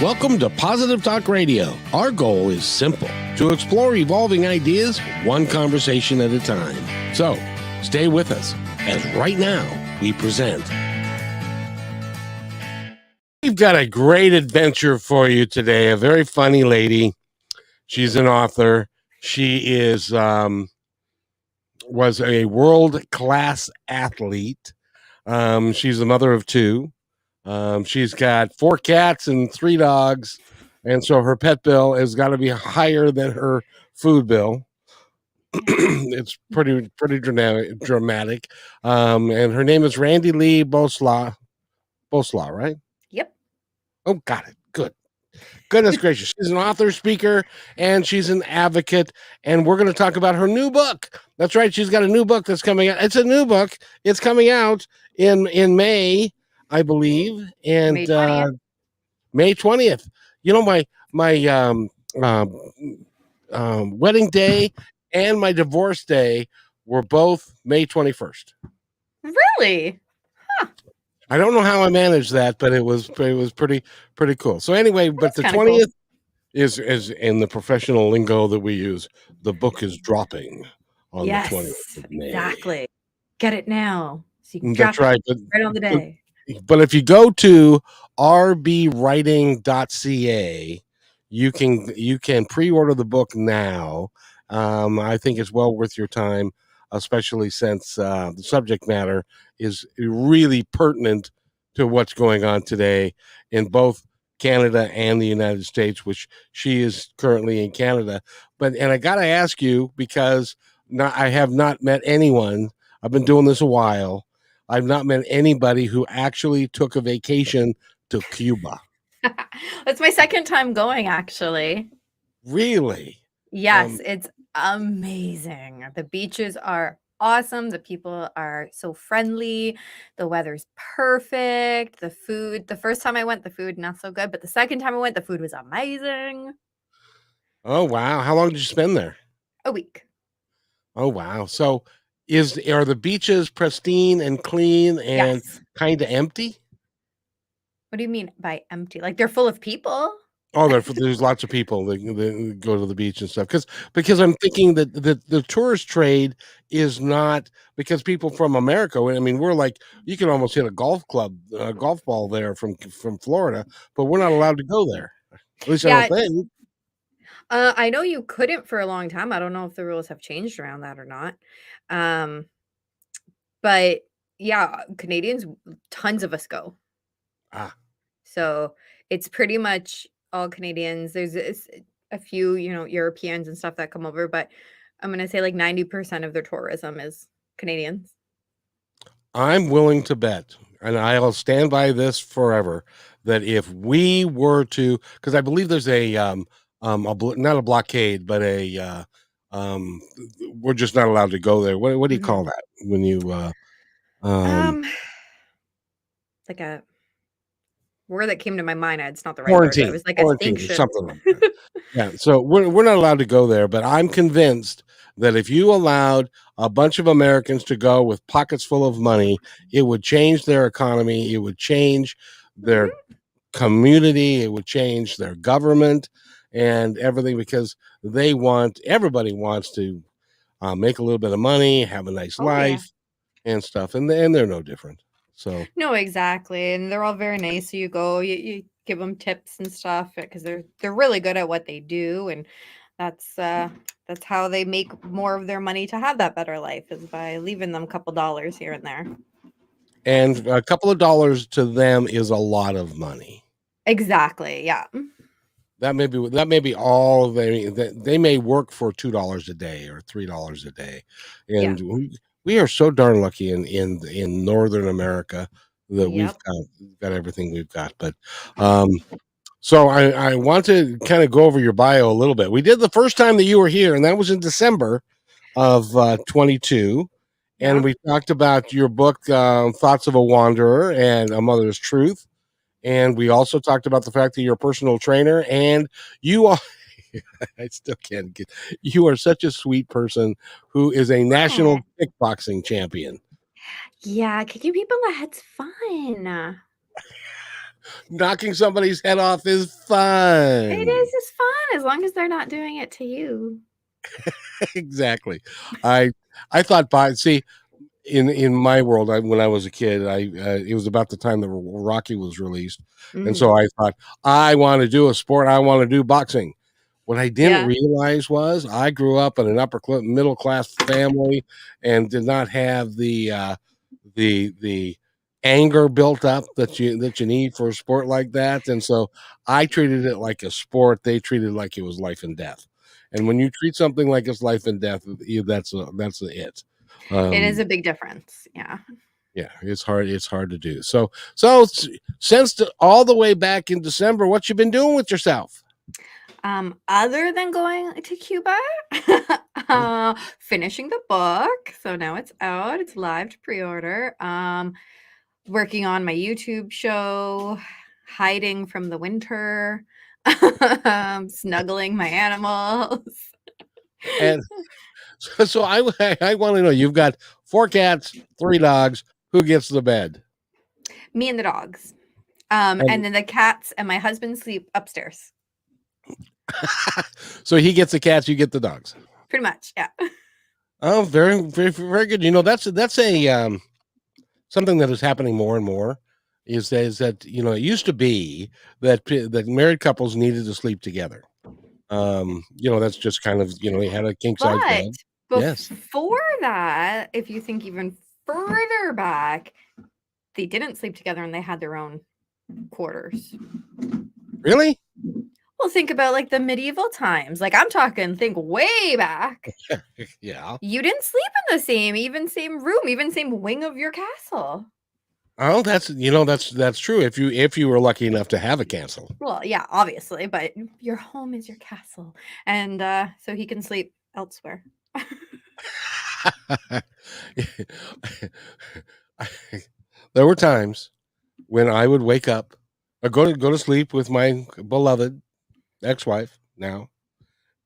Welcome to Positive Talk Radio. Our goal is simple: to explore evolving ideas one conversation at a time. So, stay with us as right now we present. We've got a great adventure for you today. A very funny lady. She's an author. She is was a world-class athlete. She's the mother of two. She's got 4 cats and 3 dogs, and so her pet bill has got to be higher than her food bill. It's pretty dramatic. And her name is Randi-Lee Bowslaugh, right? Yep. Oh, got it. Good. Goodness gracious. She's an author, speaker, and she's an advocate. And we're going to talk about her new book. That's right. She's got a new book that's coming out. It's a new book. It's coming out in May, I believe. And May 20th. You know, my wedding day and my divorce day were both May 21st. Really? I don't know how I managed that, but it was pretty cool. So anyway, but the 20th cool. is in the professional lingo that we use. The book is dropping on the 20th of May. Exactly. Get it now. So you can That's right. Right on the day. But if you go to rbwriting.ca, you can pre-order the book now. I think it's well worth your time, especially since the subject matter is really pertinent to what's going on today in both Canada and the United States, which she is currently in Canada. And I got to ask you, because I have not met anyone. I've been doing this a while. I've not met anybody who actually took a vacation to Cuba. That's my second time going, actually. Really? Yes, it's amazing. The beaches are awesome. The people are so friendly. The weather's perfect. The food, the first time I went, the food not so good, but the second time I went, the food was amazing. Oh, wow. How long did you spend there? A week. Oh, wow. So are the beaches pristine and clean and kind of empty? What do you mean by empty? Like they're full of people? Oh, there's lots of people that go to the beach and stuff. Because I'm thinking that the tourist trade is not, because people from America, I mean, we're like, you can almost hit a golf ball there from Florida, but we're not allowed to go there. At least I don't think. I know you couldn't for a long time. I don't know if the rules have changed around that or not. But yeah, Canadians, tons of us go. So it's pretty much all Canadians. There's a few, Europeans and stuff that come over, but I'm going to say like 90% of their tourism is Canadians. I'm willing to bet, and I'll stand by this forever, that if we were to, because I believe there's not a blockade, but we're just not allowed to go there. What do you call that when you like a word that came to my mind? It's not the right quarantine. Word. It was like quarantine, a sanction. Something like that. Yeah, so we're not allowed to go there, but I'm convinced that if you allowed a bunch of Americans to go with pockets full of money, it would change their economy, it would change their community, it would change their government and everything, because everybody wants to make a little bit of money, have a nice life and stuff, and they're no different. So no, exactly, and they're all very nice. So you go, you give them tips and stuff because they're really good at what they do, and that's how they make more of their money to have that better life, is by leaving them a couple dollars here and there. And a couple of dollars to them is a lot of money. Exactly. Yeah. That may be all they may work for $2 a day or $3 a day, and we are so darn lucky in Northern America that we've got everything we've got. But so I want to kind of go over your bio a little bit. We did the first time that you were here, and that was in December of 22. And we talked about your book, Thoughts of a Wanderer and A Mother's Truth. And we also talked about the fact that you're a personal trainer, and you are, I still can't get, you are such a sweet person who is a national kickboxing champion. Yeah, kicking people in the head's fun. Knocking somebody's head off is fun. It is just fun as long as they're not doing it to you. Exactly. I thought see, in my world, when I was a kid, it was about the time that Rocky was released, and so I thought, I want to do a sport. I want to do boxing. What I didn't realize was I grew up in an upper middle class family and did not have the anger built up that you need for a sport like that, and so I treated it like a sport. They treated it like it was life and death. And when you treat something like it's life and death, that's it. It is a big difference. Yeah, it's hard to do. So since all the way back in December, what you been doing with yourself? Other than going to Cuba, finishing the book. So now it's out. It's live to pre-order. Working on my YouTube show, hiding from the winter, snuggling my animals. And so I want to know, you've got 4 cats, 3 dogs. Who gets the bed? Me and the dogs. And then the cats and my husband sleep upstairs. So he gets the cats, you get the dogs. Pretty much, yeah. Oh, very, very, very good. That's a something that is happening more and more. Is that it used to be that married couples needed to sleep together. That's just kind of they had a king size bed. Before that, if you think even further back, they didn't sleep together and they had their own quarters. Really? Well, think about like the medieval times. Like I'm talking, think way back. Yeah. You didn't sleep in the same room, even same wing of your castle. Oh, that's true. If you were lucky enough to have a castle. Well, yeah, obviously, but your home is your castle, and so he can sleep elsewhere. There were times when I would wake up, or go to sleep with my beloved ex-wife now,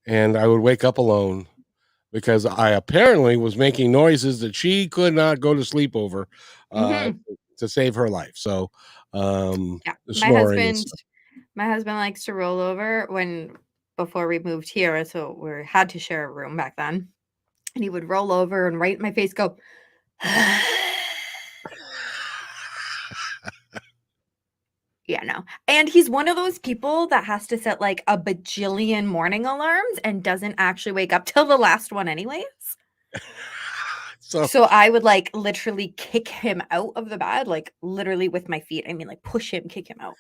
and I would wake up alone because I apparently was making noises that she could not go to sleep over to save her life. So, yeah, my husband likes to roll over before we moved here, so we had to share a room back then, and he would roll over and right in my face go. Yeah, no. And he's one of those people that has to set like a bajillion morning alarms and doesn't actually wake up till the last one anyways. So I would like literally kick him out of the bed, like literally with my feet. I mean, like push him, kick him out.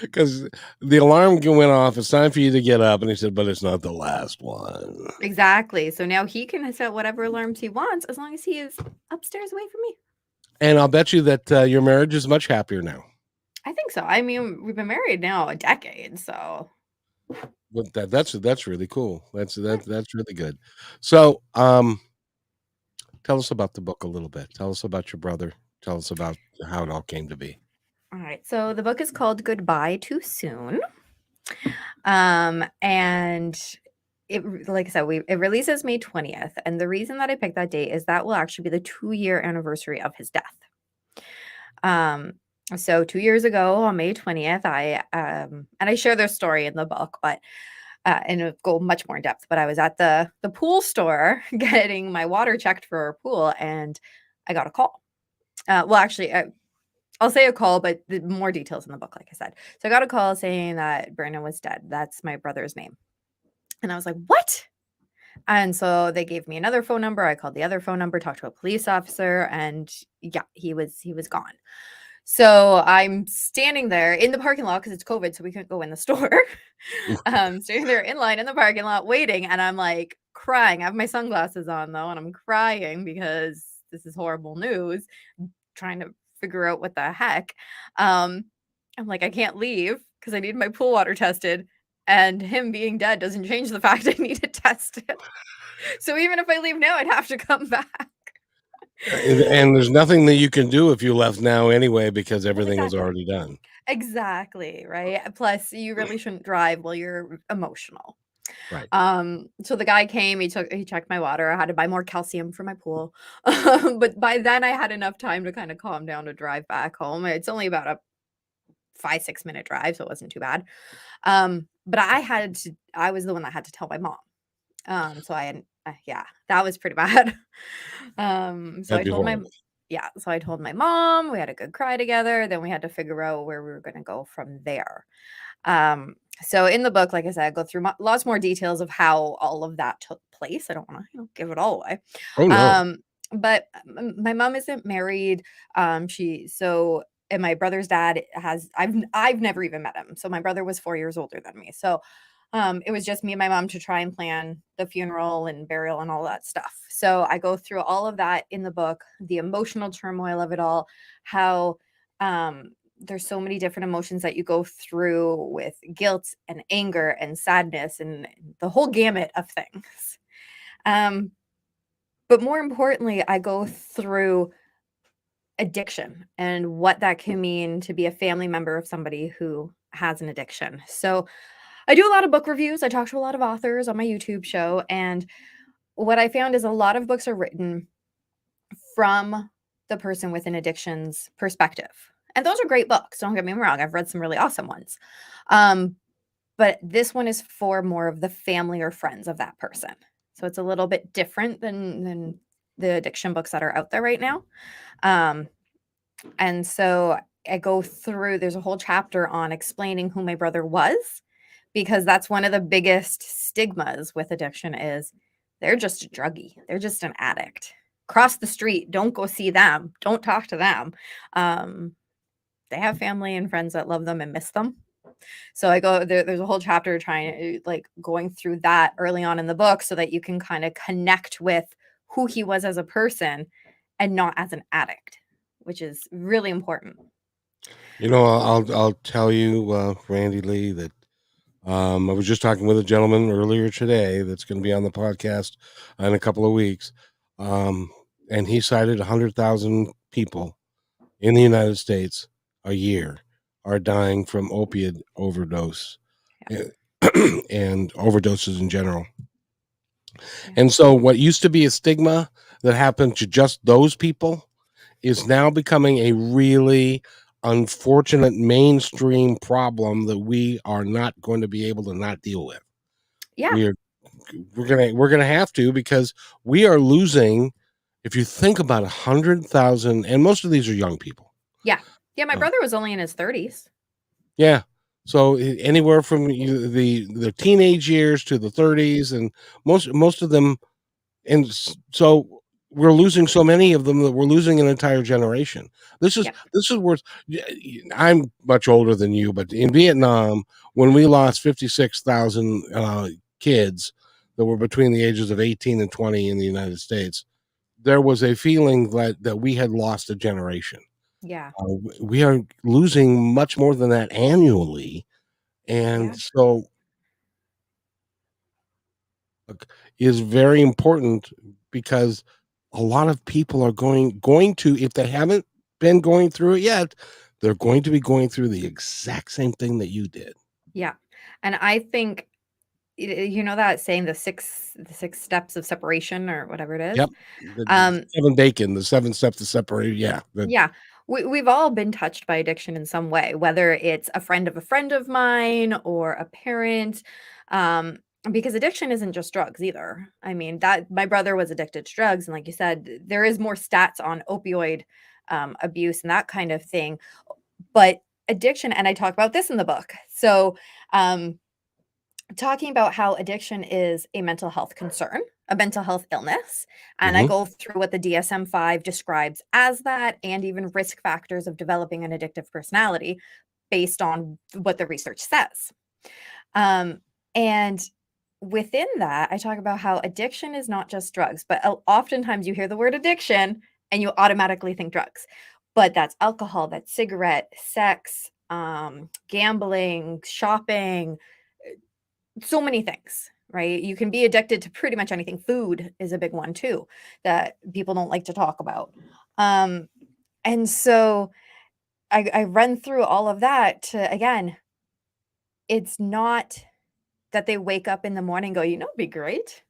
Because the alarm went off. It's time for you to get up. And he said, but it's not the last one. Exactly. So now he can set whatever alarms he wants as long as he is upstairs away from me. And I'll bet you that your marriage is much happier now. I think so. I mean, we've been married now a decade, so. But that's really cool. That's really good. So, tell us about the book a little bit. Tell us about your brother. Tell us about how it all came to be. All right. So the book is called Goodbye Too Soon. And it, like I said, it releases May 20th. And the reason that I picked that date is that will actually be the 2-year anniversary of his death. So 2 years ago on May 20th, and I share their story in the book, but and it'll go much more in depth, but I was at the pool store getting my water checked for our pool, and I got a call. Well, actually, I'll say a call, but the more details in the book, like I said. So I got a call saying that Brandon was dead. That's my brother's name. And I was like, what? And so they gave me another phone number. I called the other phone number, talked to a police officer, and yeah, he was gone. So I'm standing there in the parking lot because it's COVID, so we couldn't go in the store. Standing there in line in the parking lot waiting, and I'm like crying. I have my sunglasses on though, and I'm crying because this is horrible news. Trying to figure out what the heck. I'm like, I can't leave because I need my pool water tested, and him being dead doesn't change the fact I need it tested. So even if I leave now, I'd have to come back. And there's nothing that you can do if you left now anyway, because everything is already done. Exactly, right? Plus, you really shouldn't drive while you're emotional. Right. So the guy came, he checked my water. I had to buy more calcium for my pool. But by then I had enough time to kind of calm down to drive back home. It's only about a 5-6 minute drive, so it wasn't too bad. But I was the one that had to tell my mom. So yeah, that was pretty bad. So That'd I be told horrible. so I told my mom, we had a good cry together, then we had to figure out where we were gonna go from there. So in the book, like I said, I go through lots more details of how all of that took place. I don't wanna, give it all away. Oh, no. Um, but my mom isn't married. And my brother's dad I've never even met him. So my brother was 4 years older than me. So it was just me and my mom to try and plan the funeral and burial and all that stuff. So I go through all of that in the book, the emotional turmoil of it all, how there's so many different emotions that you go through with guilt and anger and sadness and the whole gamut of things. But more importantly, I go through addiction and what that can mean to be a family member of somebody who has an addiction. So I do a lot of book reviews. I talk to a lot of authors on my YouTube show. And what I found is a lot of books are written from the person with an addiction's perspective. And those are great books. Don't get me wrong. I've read some really awesome ones. But this one is for more of the family or friends of that person. So it's a little bit different than the addiction books that are out there right now. And so I go through, there's a whole chapter on explaining who my brother was, because that's one of the biggest stigmas with addiction is they're just a druggie. They're just an addict. Cross the street. Don't go see them. Don't talk to them. They have family and friends that love them and miss them. So I go there's a whole chapter trying like going through that early on in the book so that you can kind of connect with who he was as a person and not as an addict, which is really important. I'll tell you, Randy-Lee, that I was just talking with a gentleman earlier today that's going to be on the podcast in a couple of weeks, and he cited 100,000 people in the United States a year are dying from opiate overdose and overdoses in general. And so what used to be a stigma that happened to just those people is now becoming a really unfortunate mainstream problem that we are not going to be able to not deal with. Yeah. We're gonna have to, because we are losing. If you think about 100,000, and most of these are young people. Yeah. My brother was only in his 30s. Yeah. So anywhere from the teenage years to the 30s, and most of them, and so we're losing so many of them that we're losing an entire generation. This is worth. I'm much older than you, but in Vietnam, when we lost 56,000 kids that were between the ages of 18 and 20 in the United States, there was a feeling that we had lost a generation. Yeah. We are losing much more than that annually, and so is very important, because a lot of people are going to, if they haven't been going through it yet, they're going to be going through the exact same thing that you did. Yeah. And I think that saying the six steps of separation or whatever it is. Yep. The the 7 steps to separate. Yeah. Yeah. We've all been touched by addiction in some way, whether it's a friend of mine or a parent. Because addiction isn't just drugs either. I mean, that my brother was addicted to drugs. And like you said, there is more stats on opioid abuse and that kind of thing. But addiction, and I talk about this in the book. So talking about how addiction is a mental health concern, a mental health illness. And I go through what the DSM-5 describes as that, and even risk factors of developing an addictive personality based on what the research says. And within that, I talk about how addiction is not just drugs, but oftentimes you hear the word addiction and you automatically think drugs. But that's alcohol, that's cigarette, sex, gambling, shopping, so many things, right? You can be addicted to pretty much anything. Food is a big one too that people don't like to talk about. And so I run through all of that to, again, it's not that they wake up in the morning and go, it'd be great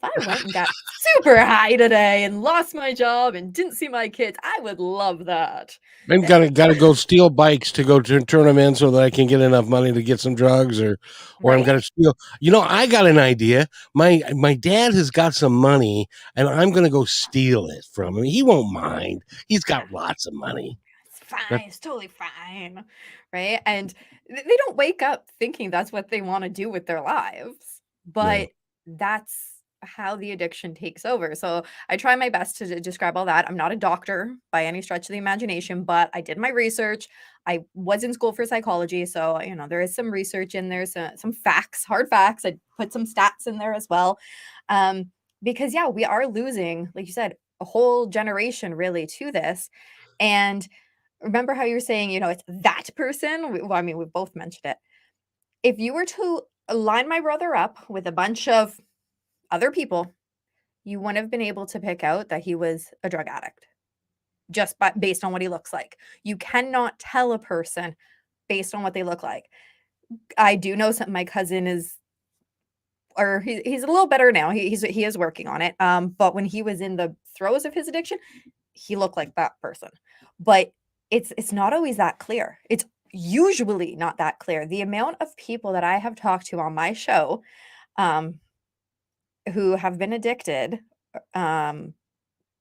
I went and got super high today and lost my job and didn't see my kids, I would love that. Maybe gotta go steal bikes to go turn them in so that I can get enough money to get some drugs, or I'm Right? gonna steal. I got an idea. My dad has got some money, and I'm gonna go steal it from him. He won't mind. He's Yeah. got lots of money. It's fine. That It's totally fine. Right? And they don't wake up thinking that's what they want to do with their lives. no. But that's how the addiction takes over. So I try my best to describe all that. I'm not a doctor by any stretch of the imagination, but I did my research. I was in school for psychology. So, there is some research in there, some facts, hard facts. I put some stats in there as well. Um, because, yeah, we are losing, like you said, a whole generation really to this. And remember how you were saying, it's that person? Well, I mean, we both mentioned it. If you were to line my brother up with a bunch of other people, you wouldn't have been able to pick out that he was a drug addict just based on what he looks like. You cannot tell a person based on what they look like. I do know my cousin is, or he's a little better now. He is working on it. But when he was in the throes of his addiction, he looked like that person. But it's not always that clear. It's usually not that clear. The amount of people that I have talked to on my show, um, who have been addicted, um,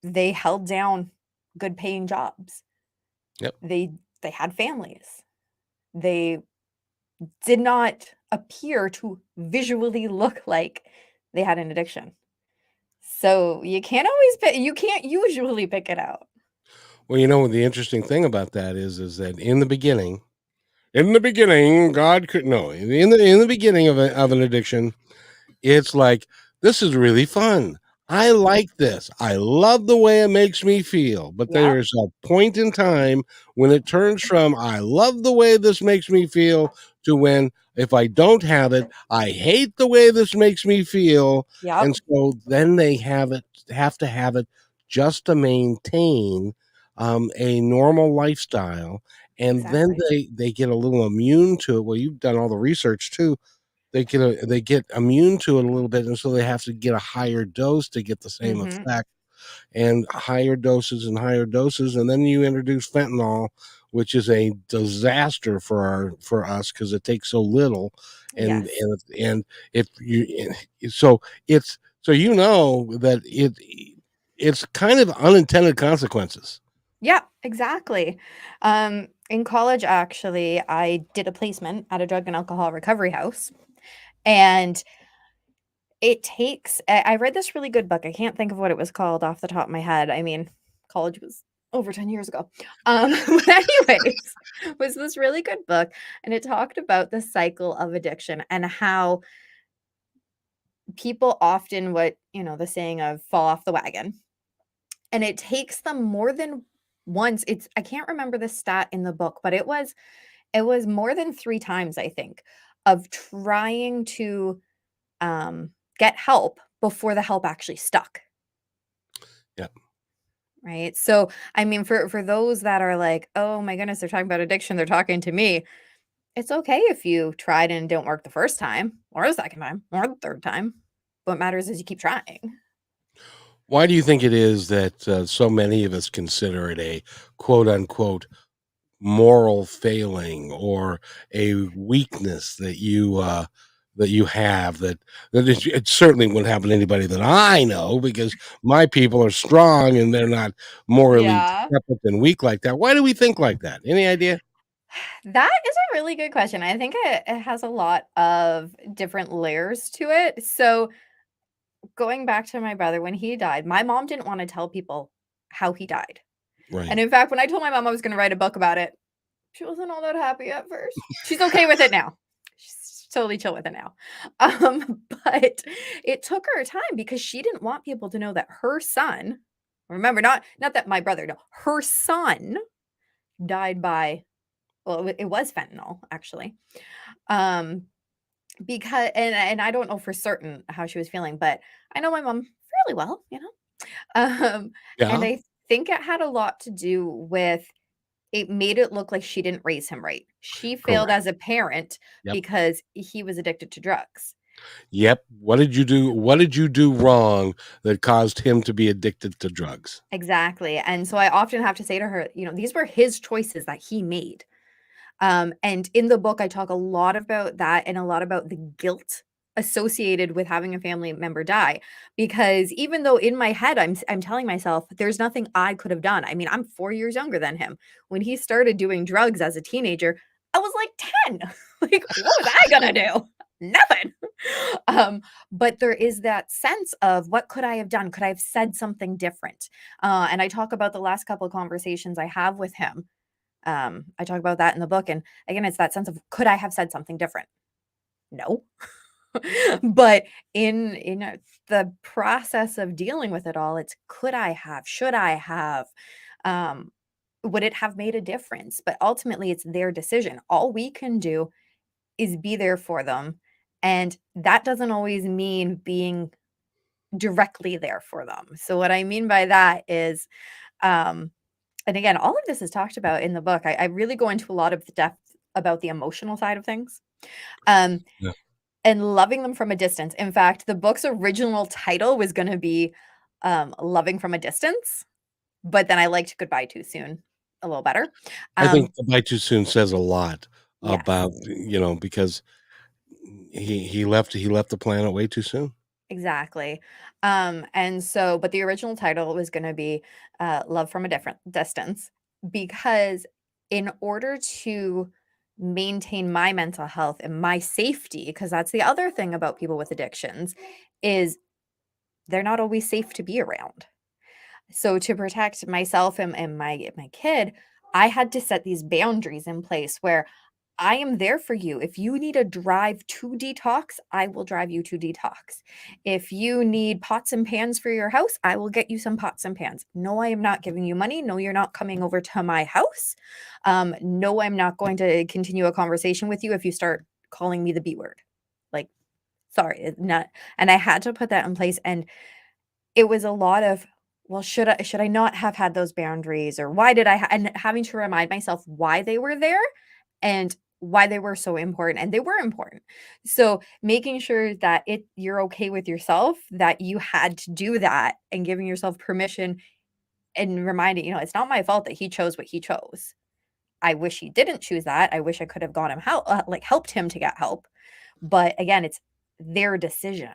they held down good paying jobs. Yep. They had families. They did not appear to visually look like they had an addiction. So you can't usually pick it out. Well, the interesting thing about that is that in the beginning, God could no. In the beginning of an addiction, it's like, this is really fun. I like this. I love the way it makes me feel. But Yep, there is a point in time when it turns from I love the way this makes me feel to when if I don't have it, I hate the way this makes me feel. yep, And so then they have to have it just to maintain a normal lifestyle. And then exactly. they get a little immune to it. Well, you've done all the research too. They get immune to it a little bit, and so they have to get a higher dose to get the same Mhm. effect, and higher doses, and then you introduce fentanyl, which is a disaster for us because it takes so little, and Yes. and if you so it's so that it's kind of unintended consequences. Yeah, exactly. In college, actually, I did a placement at a drug and alcohol recovery house, and it takes I read this really good book. I can't think of what it was called off the top of my head. I mean, college was over 10 years ago. But anyways, was this really good book, and it talked about the cycle of addiction and how people often the saying of fall off the wagon. And it takes them more than once. I can't remember the stat in the book, but it was more than 3 times, I think, of trying to, get help before the help actually stuck, Yeah. right? So, I mean, for those that are like, "Oh my goodness, they're talking about addiction, they're talking to me." It's okay if you tried and it don't work the first time or the second time or the third time. What matters is you keep trying. Why do you think it is that so many of us consider it a quote unquote moral failing or a weakness that you have that it certainly wouldn't happen to anybody that I know because my people are strong and they're not morally Yeah. separate and weak like that. Why do we think like that? Any idea? That is a really good question. I think it has a lot of different layers to it. So, going back to my brother, when he died, my mom didn't want to tell people how he died. Right. And in fact, when I told my mom I was going to write a book about it, she wasn't all that happy at first. She's okay with it now. She's totally chill with it now. But it took her time because she didn't want people to know that her son, remember, not that my brother, no, her son died by, well, it was fentanyl actually. Um, because and I don't know for certain how she was feeling, but I know my mom fairly well, you know? Um, and Yeah. I think it had a lot to do with it made it look like she didn't raise him right. She failed Correct. as a parent Yep. because he was addicted to drugs. Yep. What did you do? What did you do wrong that caused him to be addicted to drugs? Exactly. And so I often have to say to her, these were his choices that he made. And in the book, I talk a lot about that and a lot about the guilt associated with having a family member die. Because even though in my head I'm telling myself there's nothing I could have done. I mean, I'm 4 years younger than him. When he started doing drugs as a teenager, I was like 10. Like, what was I gonna do? Nothing. But there is that sense of what could I have done? Could I have said something different? And I talk about the last couple of conversations I have with him. I talk about that in the book, and again, it's that sense of could I have said something different? No. But in the process of dealing with it all, it's could I have? Should I have? Um, would it have made a difference? But ultimately, it's their decision. All we can do is be there for them, and that doesn't always mean being directly there for them. So what I mean by that is, um and again, all of this is talked about in the book. I really go into a lot of the depth about the emotional side of things, um, Yeah. and loving them from a distance. In fact, the book's original title was gonna be, Loving from a Distance, but then I liked Goodbye Too Soon a little better. I think Um Goodbye Too Soon says a lot Yes, about, because he left the planet way too soon. exactly. And so but the original title was gonna be, Love from a Different Distance, because in order to maintain my mental health and my safety, because that's the other thing about people with addictions, is they're not always safe to be around. So to protect myself and my kid, I had to set these boundaries in place where I am there for you. If you need a drive to detox, I will drive you to detox. If you need pots and pans for your house, I will get you some pots and pans. No, I am not giving you money. No, you're not coming over to my house. No, I'm not going to continue a conversation with you if you start calling me the B word. Like, sorry, not. And I had to put that in place. And it was a lot of, well, should I not have had those boundaries, or why did and having to remind myself why they were there and why they were so important, and they were important. So, making sure that you're okay with yourself, that you had to do that, and giving yourself permission, and reminding, it's not my fault that he chose what he chose. I wish he didn't choose that. I wish I could have got him help, like helped him to get help. But again, it's their decision.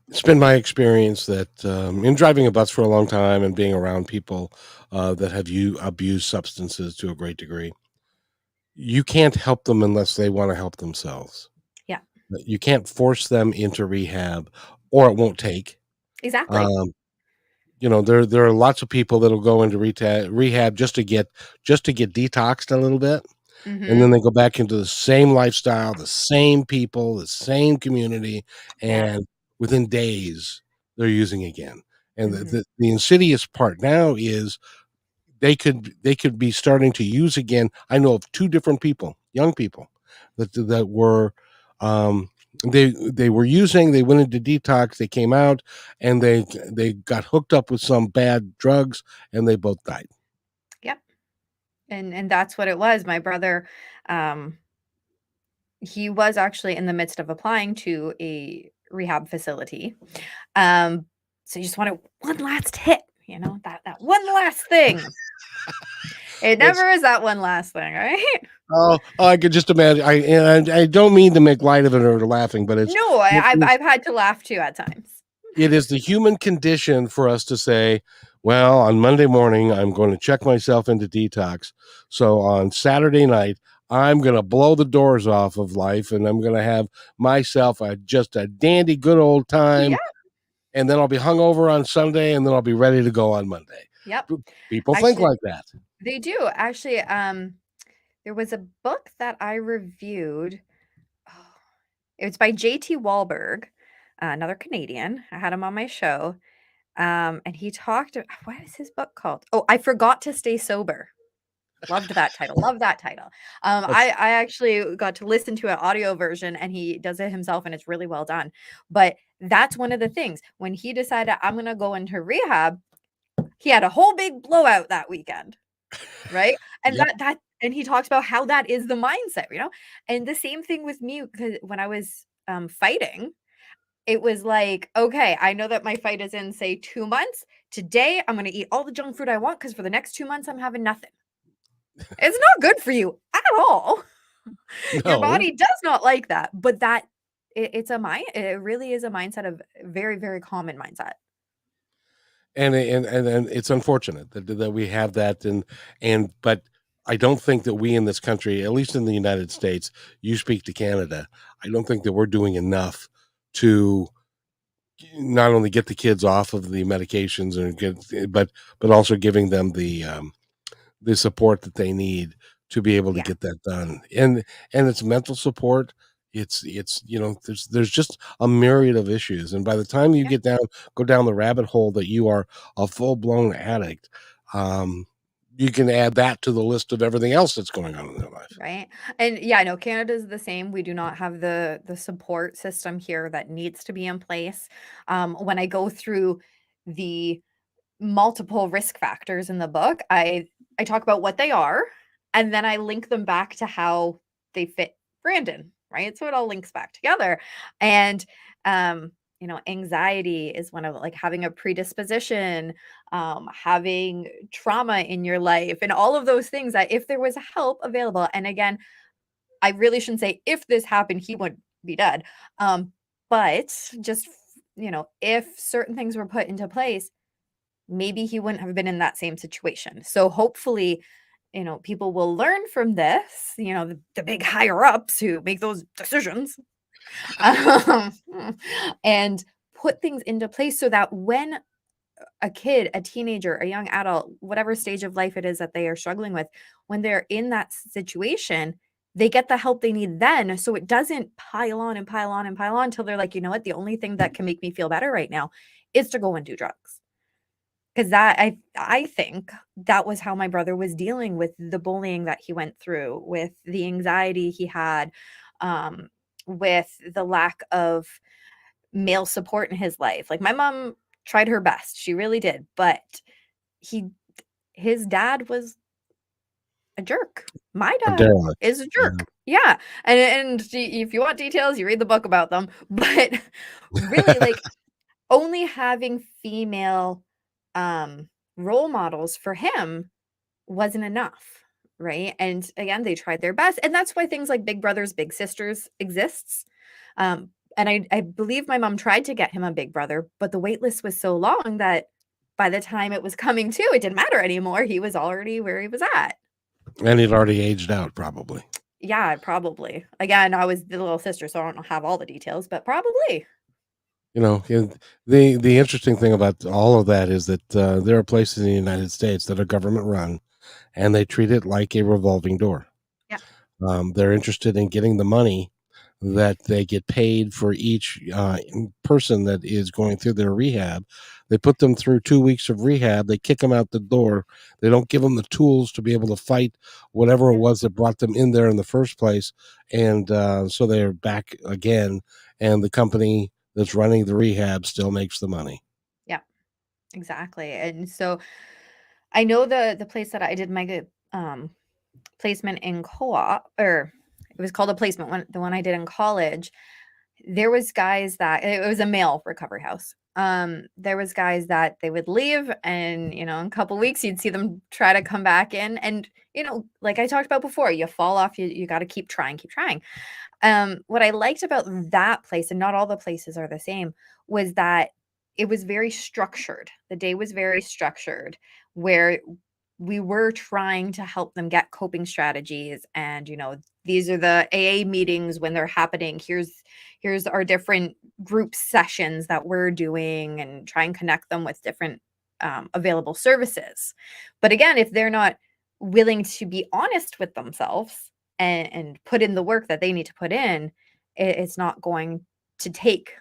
It's been my experience that, in driving a bus for a long time and being around people, that have abused substances to a great degree, you can't help them unless they wanna help themselves. Yeah, You can't force them into rehab, or it won't take. exactly. Um, there are lots of people that'll go into rehab just to get detoxed a little bit, and then Mhm. they go back into the same lifestyle, the same people, the same community, Yep. and within days, they're using again. And the Mhm. the the insidious part now is they could be starting to use again. I know of 2 different people, young people, that were, um, they were using, they went into detox, they came out, and they got hooked up with some bad drugs, and they both died. Yep. And that's what it was. My brother, um, he was actually in the midst of applying to a rehab facility. Um, so you just wanted one last hit, that one last thing. It It's never is that one last thing, right? I could just imagine. I don't mean to make light of it or laughing, but No, it is I've had to laugh too at times. it is the human condition for us to say, "Well, on Monday morning, I'm going to check myself into detox. So on Saturday night, I'm going to blow the doors off of life, and I'm going to have myself just a dandy good old Yeah, time, and then I'll be hungover on Sunday, and then I'll be ready to go on Monday." yep. People think Actually, like that. they do. Actually, there was a book that I reviewed. Oh, it was by JT Wahlberg, another Canadian. I had him on my show. And he talked what is his book called? Oh, I Forgot to Stay Sober. Loved that title, love that title. That's I actually got to listen to an audio version, and he does it himself, and it's really well done. But that's one of the things. When he decided, "I'm gonna go into rehab," he had a whole big blowout that weekend, right? And Yep. and he talks about how that is the mindset, you know? And the same thing with me, because when I was, fighting, it was like, "Okay, I know that my fight is in, say, 2 months. Today, I'm gonna eat all the junk food I want because for the next 2 months, I'm having nothing." It's not good for you at all. Your No. body does not like that, but it really is a mindset of very, very common mindset. And it's unfortunate that we have that, but I don't think that we in this country, at least in the United States, you speak to Canada, I don't think that we're doing enough to not only get the kids off of the medications and but also giving them the support that they need to be able to Yeah, get that done. And it's mental support. It's there's just a myriad of issues. And by the time you yeah. go down the rabbit hole that you are a full-blown addict, um, you can add that to the list of everything else that's going on in their life. Right. And yeah, no, Canada's the same. We do not have the support system here that needs to be in place. When I go through the multiple risk factors in the book, I talk about what they are, and then I link them back to how they fit Brandon, right? So it all links back together. And anxiety is one of like having a predisposition, having trauma in your life, and all of those things that if there was help available, and again, I really shouldn't say if this happened, he would be dead. But just if certain things were put into place, maybe he wouldn't have been in that same situation. So hopefully, people will learn from this, the big higher ups who make those decisions, um, and put things into place so that when a kid, a teenager, a young adult, whatever stage of life it is that they are struggling with, when they're in that situation, they get the help they need then. So it doesn't pile on and pile on and pile on until they're like, you know what? The only thing that can make me feel better right now is to go and do drugs. Because I think that was how my brother was dealing with the bullying that he went through, with the anxiety he had, um, with the lack of male support in his life. Like my mom tried her best. She really did, but he his dad was a jerk. My A dad derelict. is a Yeah. jerk. Yeah. And if you want details, you read the book about them. But really, like, only having female um role models for him wasn't enough, right? And again, they tried their best, and that's why things like Big Brothers Big Sisters exists. And I believe my mom tried to get him a big brother, but the wait list was so long that by the time it was coming to, it didn't matter anymore. He was already where he was at. And he'd already aged out probably. Yeah, probably. Again, I was the little sister, so I don't have all the details, but probably. And the interesting thing about all of that is that there are places in the United States that are government run, and they treat it like a revolving door. Yeah. They're interested in getting the money that they get paid for each person that is going through their rehab. They put them through 2 weeks of rehab. They kick them out the door. They don't give them the tools to be able to fight whatever it Yeah. was that brought them in there in the first place. And so they're back again. And the company that's running the rehab still makes the money. Yeah. Exactly. And so I know the place that I did my placement in co-op, or it was called a placement one, the one I did in college. There was guys that it was a male recovery house. There was guys that they would leave, and in a couple weeks you'd see them try to come back in, and like I talked about before, you fall off, you got to keep trying, keep trying. What I liked about that place, and not all the places are the same, was that it was very structured. The day was very structured, where we were trying to help them get coping strategies, and these are the AA meetings when they're happening. Here's our different group sessions that we're doing, and try and connect them with different available services. But again, if they're not willing to be honest with themselves and put in the work that they need to put in, it's not going to take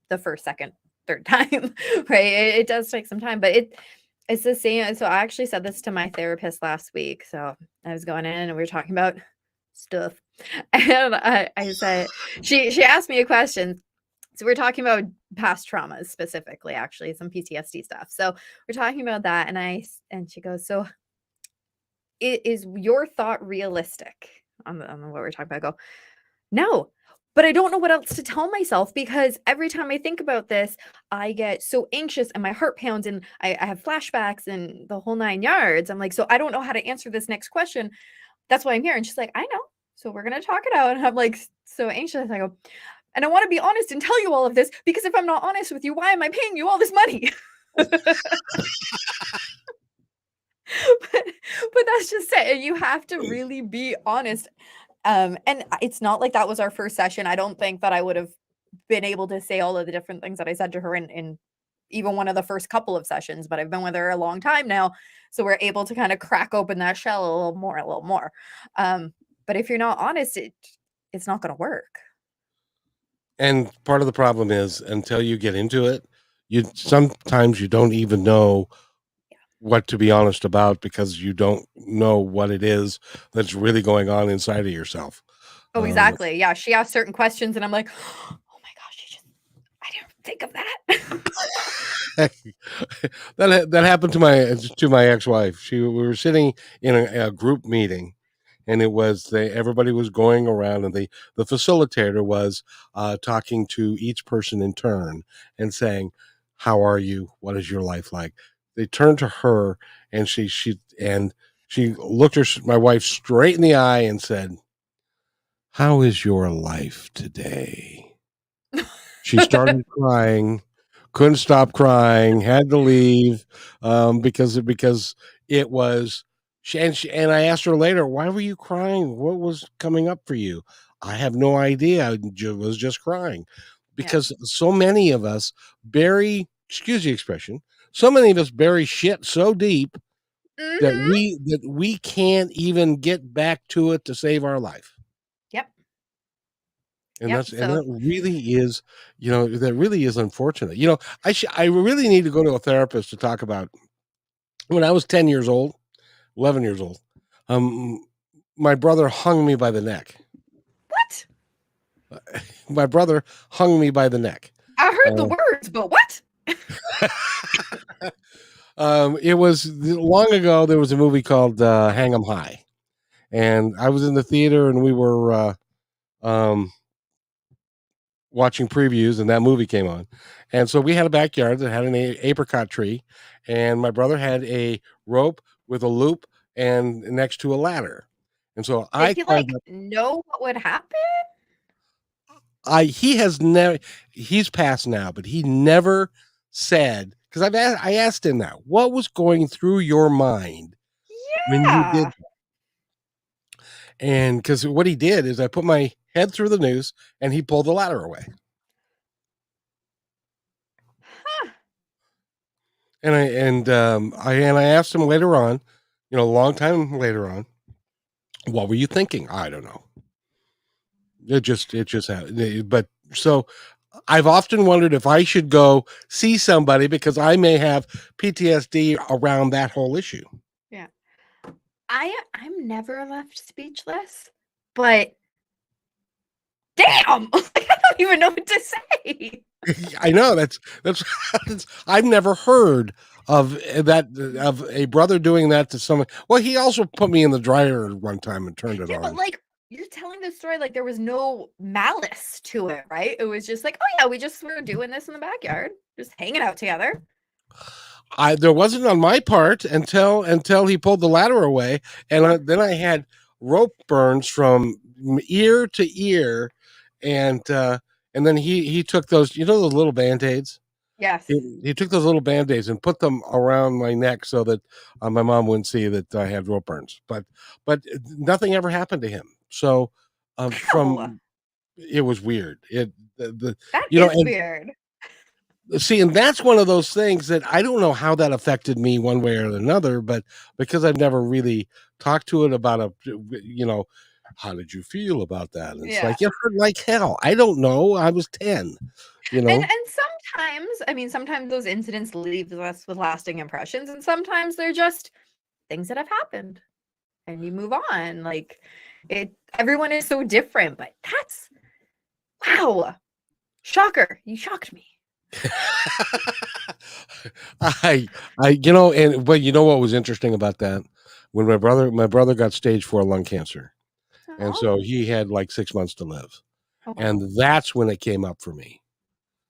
the first, second, third time, right? It does take some time, but it's the same. So I actually said this to my therapist last week. So I was going in and we were talking about stuff, and I said, she asked me a question. So we're talking about past traumas specifically, actually some PTSD stuff. So we're talking about that, and she goes, so is your thought realistic on what we're talking about? I go, no, but I don't know what else to tell myself, because every time I think about this, I get so anxious and my heart pounds and I have flashbacks and the whole 9 yards. I'm like, so I don't know how to answer this next question. That's why I'm here. And she's like, I know. So we're going to talk it out. And I'm like, so anxious. I go, and I want to be honest and tell you all of this, because if I'm not honest with you, why am I paying you all this money? but that's just it. You have to really be honest. And it's not like that was our first session. I don't think that I would have been able to say all of the different things that I said to her in even one of the first couple of sessions, but I've been with her a long time now. So we're able to kind of crack open that shell a little more. But if you're not honest, it's not going to work. And part of the problem is, until you get into it, sometimes you don't even know what to be honest about, because you don't know what it is that's really going on inside of yourself. Oh, exactly. Yeah. She asked certain questions and I'm like, oh my gosh, I didn't think of that. that happened to my ex-wife. We were sitting in a group meeting, and it was everybody was going around, and the facilitator was talking to each person in turn and saying, how are you? What is your life like? They turned to her, and she looked my wife straight in the eye and said, how is your life today? She started crying, couldn't stop crying, had to leave because it was. And I asked her later, why were you crying? What was coming up for you? I have no idea. I was just crying because so many of us bury, excuse the expression, so many of us bury shit so deep that we can't even get back to it to save our life. Yep. And that really is, that really is unfortunate. I really need to go to a therapist to talk about when I was 10 years old, 11 years old. My brother hung me by the neck. What? My brother hung me by the neck. I heard the words, but what? It was long ago. There was a movie called Hang 'em High, and I was in the theater, and we were watching previews, and that movie came on. And so we had a backyard that had an apricot tree, and my brother had a rope with a loop and next to a ladder. And so Did he know what would happen? He's passed now, but he never said, because I asked him that, what was going through your mind when you did that? And because what he did is I put my head through the noose and he pulled the ladder away. Huh. And I asked him later on, a long time later on, what were you thinking? I don't know. It just happened. But so I've often wondered if I should go see somebody, because I may have PTSD around that whole issue. Yeah. I'm never left speechless, but damn, I don't even know what to say. I know that's I've never heard of that, of a brother doing that to someone. Well, he also put me in the dryer one time and turned it on. But you're telling the story like there was no malice to it, right? It was just like, oh yeah, we just were doing this in the backyard, just hanging out together. There wasn't on my part until he pulled the ladder away, and then I had rope burns from ear to ear, and then he took those, those little Band-Aids. Yes. He took those little Band-Aids and put them around my neck so that my mom wouldn't see that I had rope burns. But nothing ever happened to him. So it was weird. That is weird. See, and that's one of those things that I don't know how that affected me one way or another, but because I've never really talked to it about how did you feel about that? And it's like, it hurt like hell. I don't know. I was 10, And sometimes those incidents leave us with lasting impressions, and sometimes they're just things that have happened and you move on. Everyone is so different, but that's wow. Shocker. You shocked me. but you know what was interesting about that? when my brother got stage 4 lung cancer, and Aw. so he had like 6 months to live, Oh, wow. and that's when it came up for me.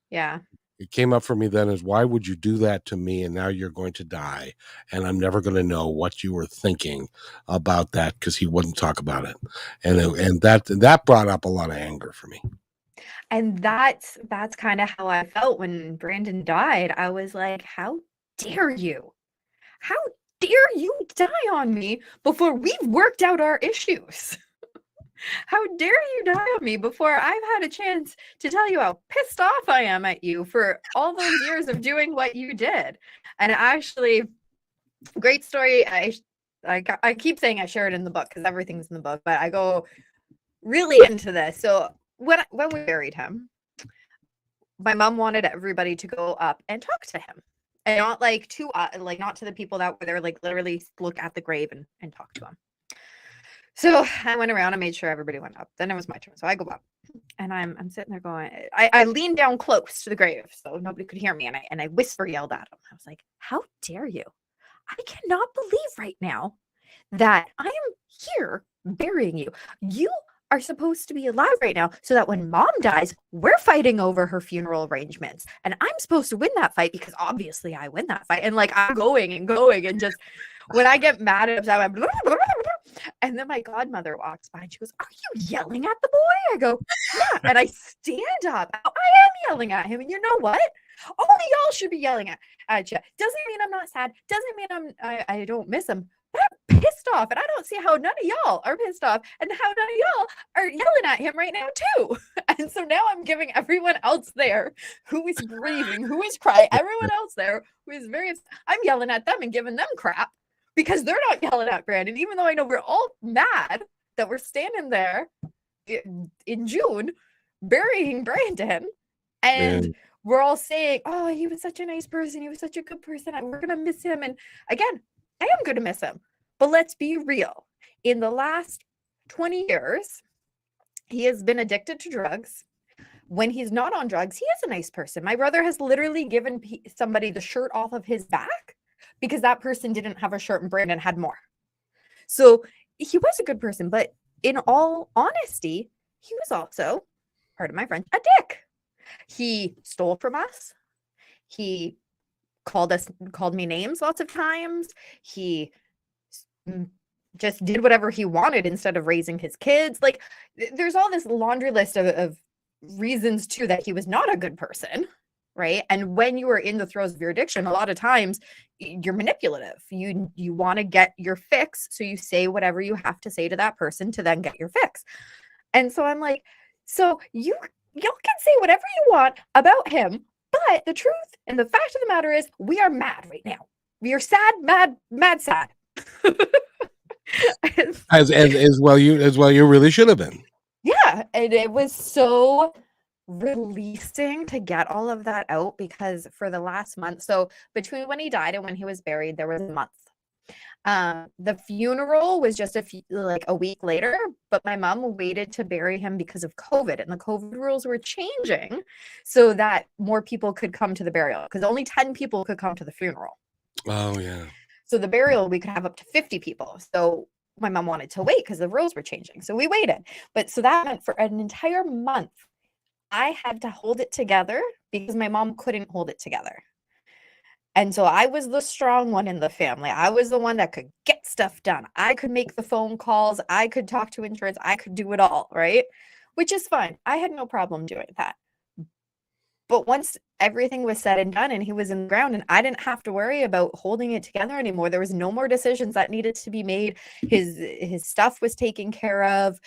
Yeah. It came up for me then is, why would you do that to me, and now you're going to die, and I'm never going to know what you were thinking about that, because he wouldn't talk about it, and that brought up a lot of anger for me. And that's kind of how I felt when Brandon died. I was like, how dare you? How dare you die on me before we've worked out our issues? How dare you die on me before I've had a chance to tell you how pissed off I am at you for all those years of doing what you did? And actually, great story. I keep saying I share it in the book because everything's in the book, but I go really into this. So when we buried him, my mom wanted everybody to go up and talk to him, and not like to not to the people that were there, like literally look at the grave and talk to him. So I went around and made sure everybody went up. Then it was my turn. So I go up and I'm sitting there going, I leaned down close to the grave so nobody could hear me. And I whisper yelled at him. I was like, how dare you? I cannot believe right now that I am here burying you. You are supposed to be alive right now so that when mom dies, we're fighting over her funeral arrangements. And I'm supposed to win that fight because obviously I win that fight. And like I'm going and just when I get mad and upset, I'm blah, blah, blah, blah. And then my godmother walks by and she goes, are you yelling at the boy? I go, yeah. And I stand up. I am yelling at him. And you know what? Only y'all should be yelling at you. Doesn't mean I'm not sad. Doesn't mean I don't miss him. But I'm pissed off. And I don't see how none of y'all are pissed off and how none of y'all are yelling at him right now too. And so now I'm giving everyone else there who is grieving, who is crying, everyone else there who is I'm yelling at them and giving them crap because they're not yelling at Brandon, even though I know we're all mad that we're standing there in June burying Brandon. And we're all saying, oh, he was such a nice person. He was such a good person. We're going to miss him. And again, I am going to miss him. But let's be real. In the last 20 years, he has been addicted to drugs. When he's not on drugs, he is a nice person. My brother has literally given somebody the shirt off of his back because that person didn't have a shirt and Brandon had more. So he was a good person. But in all honesty, he was also, pardon my French, a dick. He stole from us. He called me names lots of times. He just did whatever he wanted instead of raising his kids. Like there's all this laundry list of reasons too that he was not a good person, right? And when you are in the throes of your addiction, a lot of times you're manipulative. You want to get your fix, so you say whatever you have to say to that person to then get your fix. And so I'm like, so y'all can say whatever you want about him, but the truth and the fact of the matter is we are mad right now. We are sad, mad, sad. as well you really should have been. Yeah, and it was so releasing to get all of that out because for the last month, so between when he died and when he was buried, there was a month. The funeral was just a week later, but my mom waited to bury him because of COVID, and the COVID rules were changing so that more people could come to the burial because only 10 people could come to the funeral. Oh yeah. So the burial, we could have up to 50 people. So my mom wanted to wait because the rules were changing. So we waited. But so that meant for an entire month, I had to hold it together because my mom couldn't hold it together. And so I was the strong one in the family. I was the one that could get stuff done. I could make the phone calls. I could talk to insurance. I could do it all, right? Which is fine. I had no problem doing that. But once everything was said and done and he was in the ground and I didn't have to worry about holding it together anymore, there was no more decisions that needed to be made. His stuff was taken care of.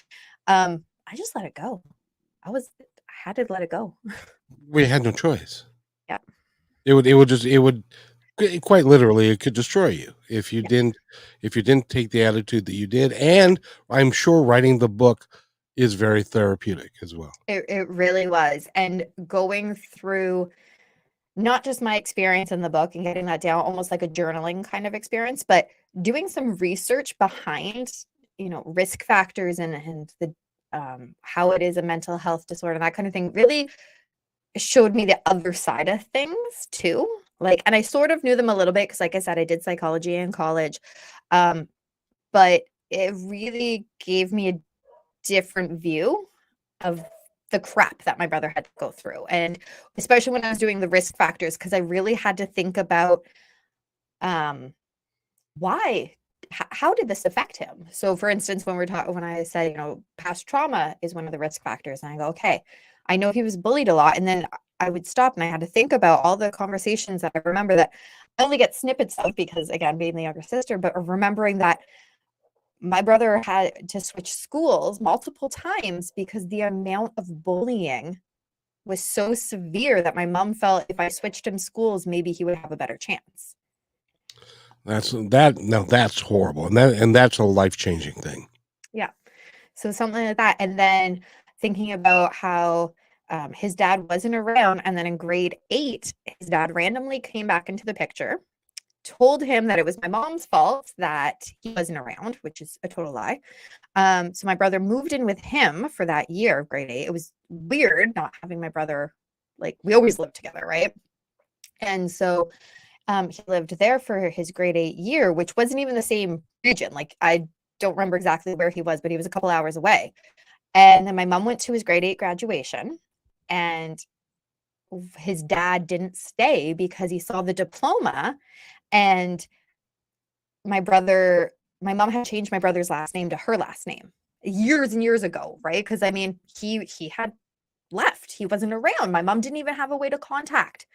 I just let it go. I had to let it go. We had no choice. Yeah. It would quite literally, it could destroy you if you didn't take the attitude that you did. And I'm sure writing the book is very therapeutic as well. It really was. And going through not just my experience in the book and getting that down, almost like a journaling kind of experience, but doing some research behind, risk factors and the how it is a mental health disorder and that kind of thing really showed me the other side of things too. And I sort of knew them a little bit because, like I said, I did psychology in college. but it really gave me a different view of the crap that my brother had to go through. And especially when I was doing the risk factors, because I really had to think about why, how did this affect him? So for instance, when I said, past trauma is one of the risk factors, and I go, okay, I know he was bullied a lot. And then I would stop and I had to think about all the conversations that I remember that I only get snippets of because, again, being the younger sister, but remembering that my brother had to switch schools multiple times because the amount of bullying was so severe that my mom felt if I switched him schools, maybe he would have a better chance. That's horrible. And that's a life-changing thing. Yeah. So something like that. And then thinking about how his dad wasn't around. And then in grade 8, his dad randomly came back into the picture, told him that it was my mom's fault that he wasn't around, which is a total lie. So my brother moved in with him for that year of grade 8. It was weird not having my brother, like we always lived together, right? And so he lived there for his grade 8 year, which wasn't even the same region. Like I don't remember exactly where he was, but he was a couple hours away. And then my mom went to his grade 8 graduation, and his dad didn't stay because he saw the diploma, and my mom had changed my brother's last name to her last name years and years ago, right? Because I mean, he had left. He wasn't around. My mom didn't even have a way to contact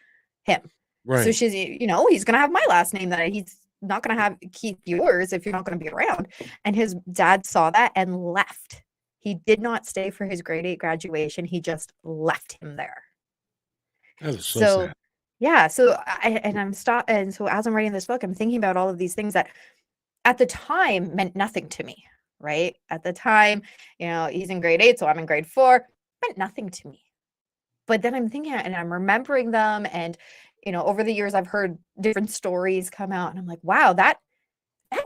him. Right. So she's, he's going to have my last name, that he's not going to keep yours if you're not going to be around. And his dad saw that and left. He did not stay for his grade 8 graduation. He just left him there. That is so sad. Yeah. So so as I'm writing this book, I'm thinking about all of these things that at the time meant nothing to me, right? At the time, he's in grade 8, so I'm in grade 4, meant nothing to me. But then I'm thinking and I'm remembering them, and over the years I've heard different stories come out, and I'm like, wow, that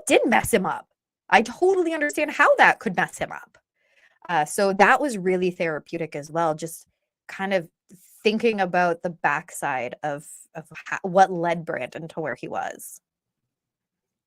did mess him up. I totally understand how that could mess him up. So that was really therapeutic as well, just kind of thinking about the backside of what led Brandon to where he was.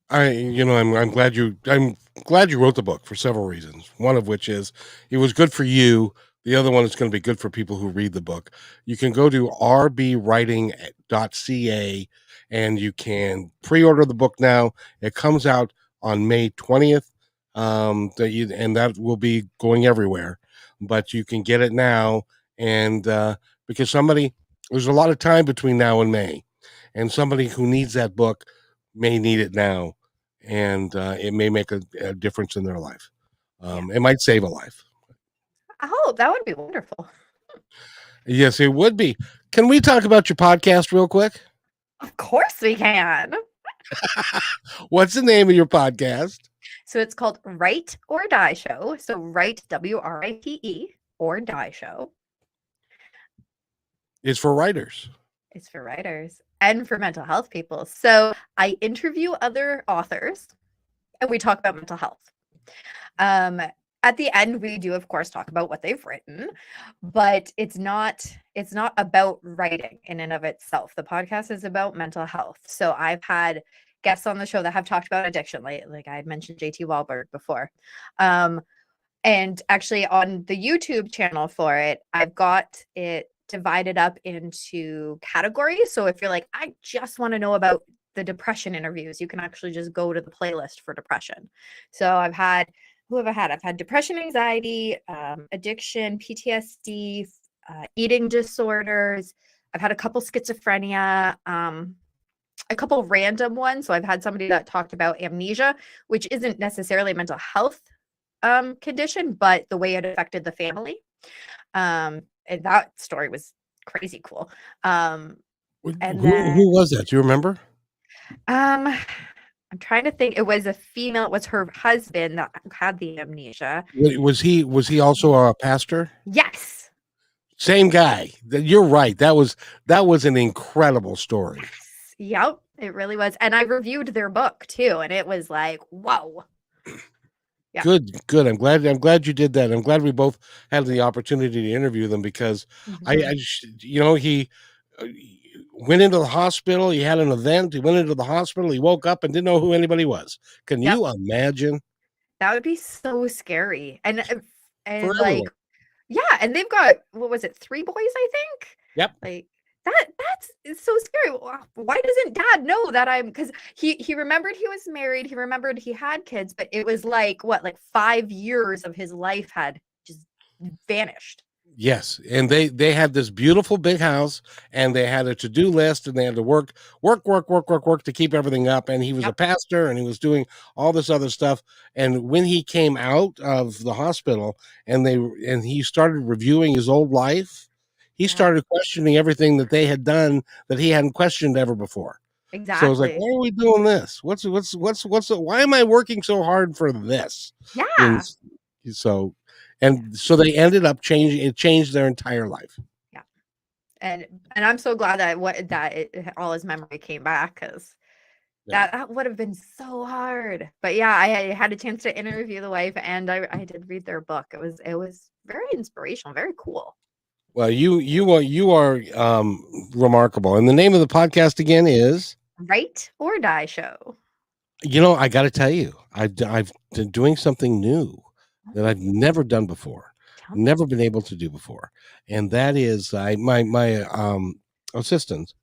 I'm glad you wrote the book for several reasons. One of which is it was good for you. The other one is going to be good for people who read the book. You can go to rbwriting.ca and you can pre-order the book now. It comes out on May 20th. And that will be going everywhere, but you can get it now. And because there's a lot of time between now and May, and somebody who needs that book may need it now, and it may make a difference in their life. It might save a life. Oh, that would be wonderful. Yes, it would be. Can we talk about your podcast real quick? Of course we can. What's the name of your podcast? So it's called Write or Die Show. So Write, WRITE, or Die Show. It's for writers. It's for writers and for mental health people. So I interview other authors and we talk about mental health. At the end, we do, of course, talk about what they've written, but it's not about writing in and of itself. The podcast is about mental health. So I've had guests on the show that have talked about addiction, like I had mentioned JT Wahlberg before. And actually on the YouTube channel for it, I've got it divided up into categories. So if you're like, I just want to know about the depression interviews, you can actually just go to the playlist for depression. So I've had depression, anxiety, addiction, PTSD, eating disorders. I've had a couple schizophrenia, a couple random ones. So I've had somebody that talked about amnesia, which isn't necessarily a mental health condition, but the way it affected the family. And that story was crazy cool. And who was that? Do you remember? I'm trying to think. It was a female. It was her husband that had the amnesia. Was he also a pastor? Yes. Same guy. You're right. That was an incredible story. Yes. Yep, it really was. And I reviewed their book too, and it was like, whoa. Yeah. Good. I'm glad you did that. I'm glad we both had the opportunity to interview them because he went into the hospital. He had an event. He went into the hospital. He woke up and didn't know who anybody was. Can you imagine? That would be so scary. And for like, everyone. yeah, and they've got, what was it, 3 boys, I think? Yep. Like, it's so scary. Why doesn't dad know that because he remembered he was married, he remembered he had kids, but it was like, what, like 5 years of his life had just vanished. Yes, and they had this beautiful big house, and they had a to-do list, and they had to work to keep everything up. And he was a Yep. pastor, and he was doing all this other stuff. And when he came out of the hospital, and he started reviewing his old life, he Yeah, started questioning everything that they had done that he hadn't questioned ever before. So it's like, exactly. why are we doing this? Why am I working so hard for this? In Yeah. so and so they ended up changing. It changed their entire life. Yeah. And I'm so glad that all his memory came back, because Yeah. that would have been so hard. But yeah, I had a chance to interview the wife, and I did read their book. It was very inspirational, very cool. Well, you are remarkable. And the name of the podcast again is Right or Die Show. I got to tell you, I've been doing something new that I've never done before, Tell me. never been able to do before, and that is my assistant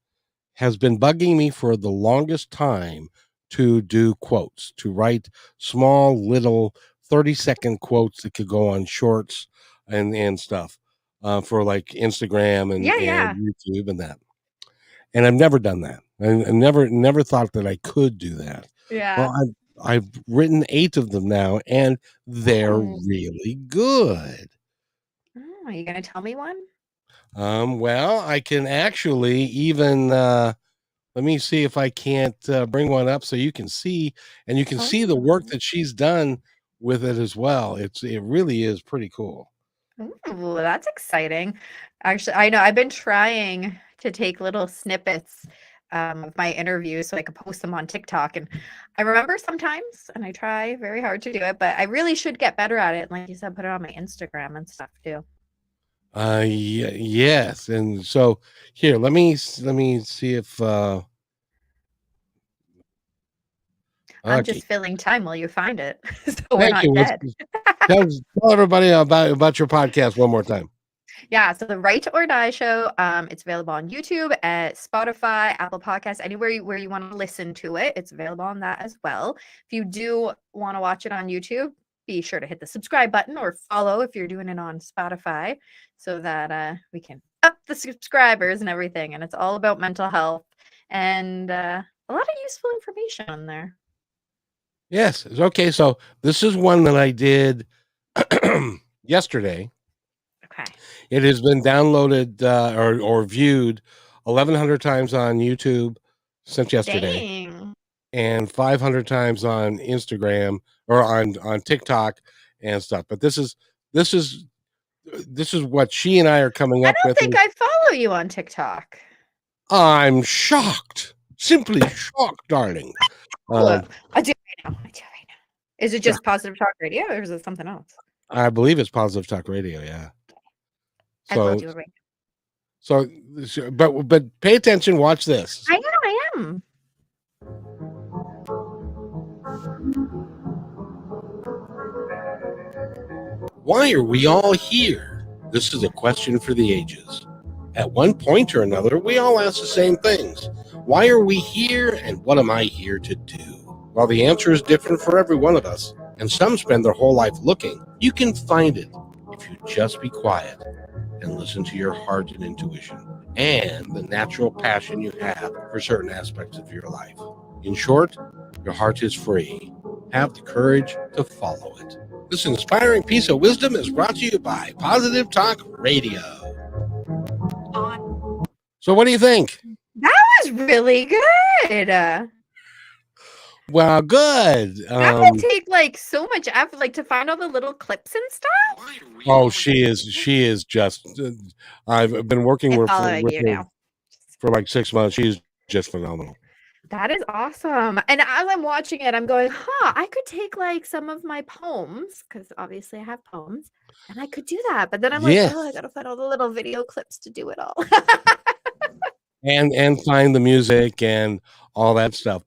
has been bugging me for the longest time to do quotes, to write small little 30-second quotes that could go on shorts and stuff for like Instagram and Yeah, yeah. YouTube and that. And I've never done that. I never thought that I could do that. Yeah. Well, I've written 8 of them now, and they're Oh. really good. Oh, are you gonna tell me one? Well, I can actually even let me see if I can't bring one up so you can see, and you can see the work Oh. that she's done with it as well. It really is pretty cool. Ooh, that's exciting. Actually, I know I've been trying to take little snippets of my interviews so I could post them on TikTok. And I remember sometimes, and I try very hard to do it, but I really should get better at it. And like you said, put it on my Instagram and stuff too. Yes, and so here, let me see if I'm okay. just filling time while you find it, so we're Thank you. not dead. Tell everybody about your podcast one more time. Yeah, so the Right or Die Show, it's available on YouTube, at Spotify, Apple Podcasts, anywhere where you want to listen to it. It's available on that as well. If you do want to watch it on YouTube, be sure to hit the subscribe button or follow if you're doing it on Spotify, so that we can up the subscribers and everything. And it's all about mental health and a lot of useful information on there. Yes. Okay. So this is one that I did yesterday. Okay. It has been downloaded or viewed 1,100 times on YouTube since yesterday, Dang. and 500 times on Instagram or on TikTok and stuff. But this is what she and I are coming I up don't with. think I follow you on TikTok. I'm shocked, simply shocked, darling. Oh, I do right now. I do right now. Is it Yeah, just Positive Talk Radio, or is it something else? I believe it's Positive Talk Radio. Yeah. I followed So you right so, but pay attention. Watch this. now. I am. Why are we all here? This is a question for the ages. At one point or another, we all ask the same things. Why are we here, and what am I here to do? Well, the answer is different for every one of us, and some spend their whole life looking. You can find it if you just be quiet and listen to your heart and intuition, and the natural passion you have for certain aspects of your life. In short, your heart is free. Have the courage to follow it. This inspiring piece of wisdom is brought to you by Positive Talk Radio. So what do you think? That was really good. Well, good. That would take like so much effort, like to find all the little clips and stuff. Oh, she is just. I've been working I'm with following you her now. for like 6 months. She's just phenomenal. That is awesome. And as I'm watching it, I'm going, I could take like some of my poems, because obviously I have poems, and I could do that. But then I'm like, Yes. I gotta find all the little video clips to do it all. and find the music and all that stuff.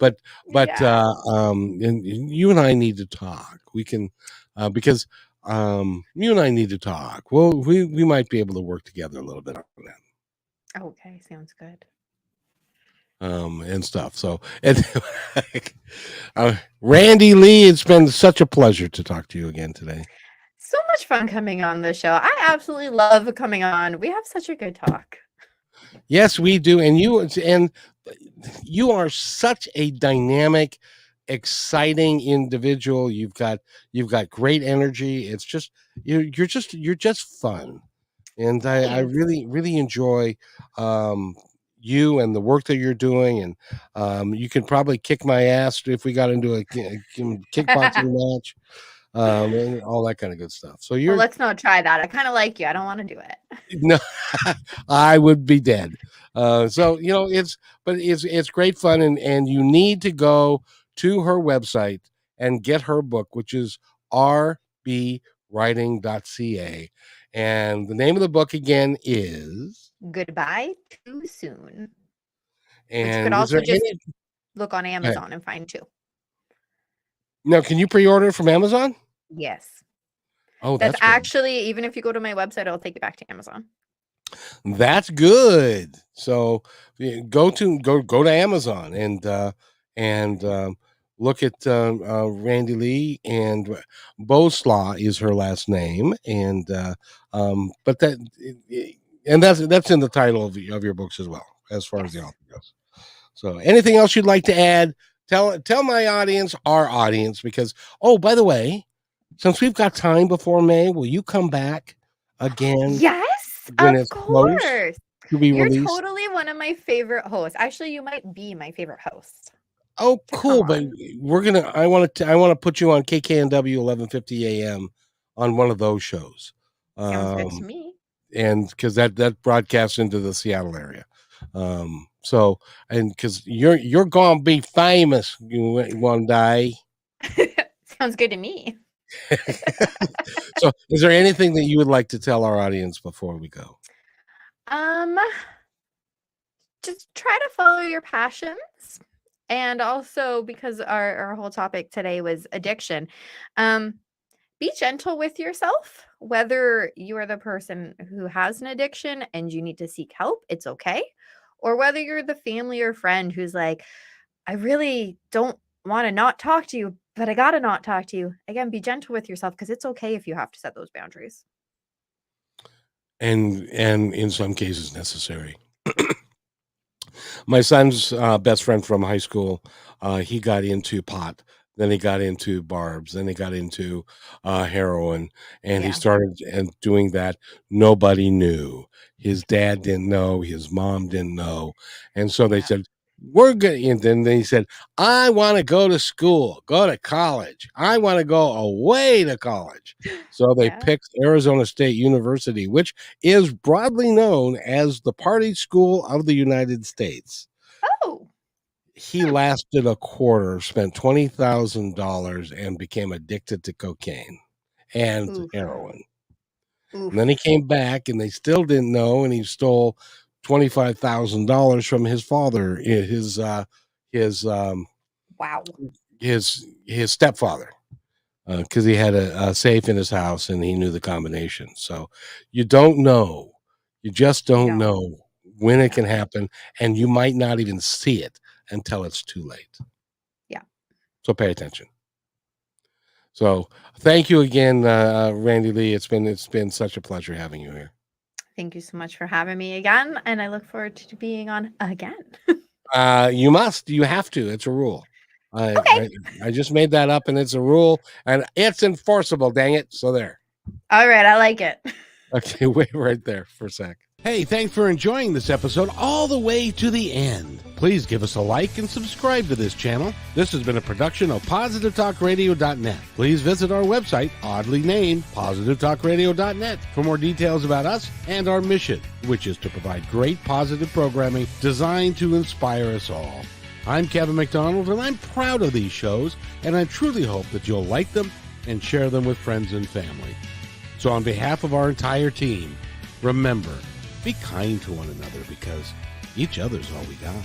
Yeah. And you and I need to talk. We can because you and I need to talk. Well, we might be able to work together a little bit on that. Okay, sounds good. And stuff. So, and Randi-Lee, it's been such a pleasure to talk to you again today. So much fun coming on the show. I absolutely love coming on. We have such a good talk. Yes, we do. And you are such a dynamic, exciting individual. You've got great energy. It's just you're just fun. And I Thanks. really enjoy you and the work that you're doing. And you can probably kick my ass if we got into a kickboxing match, and all that kind of good stuff. So Well, you're let's not try that. I kind of like you. I don't want to do it. no, I would be dead. So it's great fun, and you need to go to her website and get her book, which is rbwriting.ca. And the name of the book again is Goodbye Too Soon. Which you could and is also there just any look on Amazon and find too. now can you pre-order it from Amazon? Yes. Oh, That's that's good. actually, even if you go to my website, I'll take you back to Amazon. That's good. So go to Amazon and look at Randi-Lee, and Bowslaugh is her last name, and but that's in the title of your books as well, as far as the Yes. author goes. So anything else you'd like to add? Tell my audience, our audience, because by the way, since we've got time before May, will you come back again Yes, when of it's close course. to be You're released? totally one of my favorite hosts. Actually, you might be my favorite host Oh, to come cool! But on. I want to put you on KKNW 1150 AM on one of those shows, Sounds good to me. and because that broadcasts into the Seattle area. So and because you're gonna be famous one day. Sounds good to me. So, is there anything that you would like to tell our audience before we go? Just try to follow your passions. And also, because our whole topic today was addiction, be gentle with yourself. Whether you are the person who has an addiction and you need to seek help, it's okay. Or whether you're the family or friend who's like, I really don't want to not talk to you, but I got to not talk to you. Again, be gentle with yourself because it's okay if you have to set those boundaries. And in some cases necessary. My son's best friend from high school, he got into pot, then he got into barbs, then he got into heroin, and he Yeah. started and doing that. Nobody knew. His dad didn't know. His mom didn't know, and so they Yeah. said, "We're good." And then he said, "I want to go to school, go to college. I want to go away to college." So they Yeah. picked Arizona State University, which is broadly known as the party school of the United States. Oh. He lasted a quarter, spent $20,000, and became addicted to cocaine and Oof. heroin. And then he Oof. came back, and they still didn't know, and he stole $25,000 from his father, Wow. his stepfather, because he had a safe in his house, and he knew the combination. So you don't know, you just You don't don't. know when it can No. happen, and you might not even see it until it's too late. Yeah. So pay attention. So thank you again, Randi-Lee. It's been such a pleasure having you here. Thank you so much for having me again, and I look forward to being on again. You have to. It's a rule. Okay. I just made that up, and it's a rule, and it's enforceable. Dang it! So there. All right, I like it. Okay, wait right there for a sec. Hey, thanks for enjoying this episode all the way to the end. Please give us a like and subscribe to this channel. This has been a production of PositiveTalkRadio.net. Please visit our website, oddly named PositiveTalkRadio.net, for more details about us and our mission, which is to provide great positive programming designed to inspire us all. I'm Kevin McDonald, and I'm proud of these shows, and I truly hope that you'll like them and share them with friends and family. So on behalf of our entire team, remember, be kind to one another, because Each other's all we got.